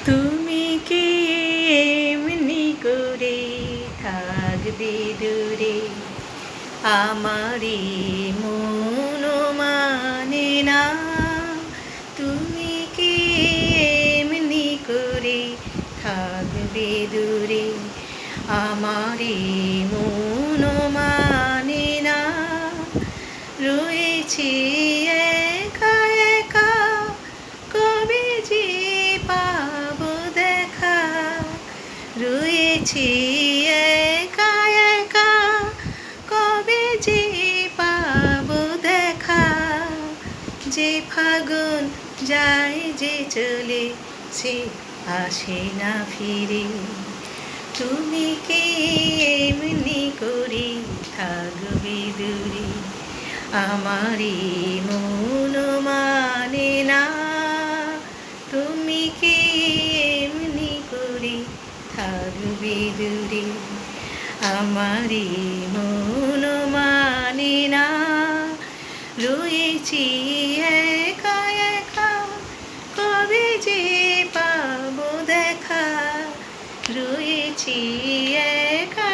তুমি কি এমনি করে থাকবে দূরে, আমারই মন মানে না। তুমি কি এমনি করে থাকবে দূরে, আমারই মন মানে না। রয়েছি একা একা, কবে যে পাবো দেখা। রয়েছি একা একা, কবে যে পাবো দেখা। যে ফাগুন যায় যে চলে, সে আসে না ফিরে। তুমি কি এমনি করে থাকবে দূরে, আমারই মন মানে না। তুমি কি এমনি করে থাকবে দূরে, আমারই মন মানে না। রয়েছি একা একা, কবে যে পাবো দেখা। রয়েছি একা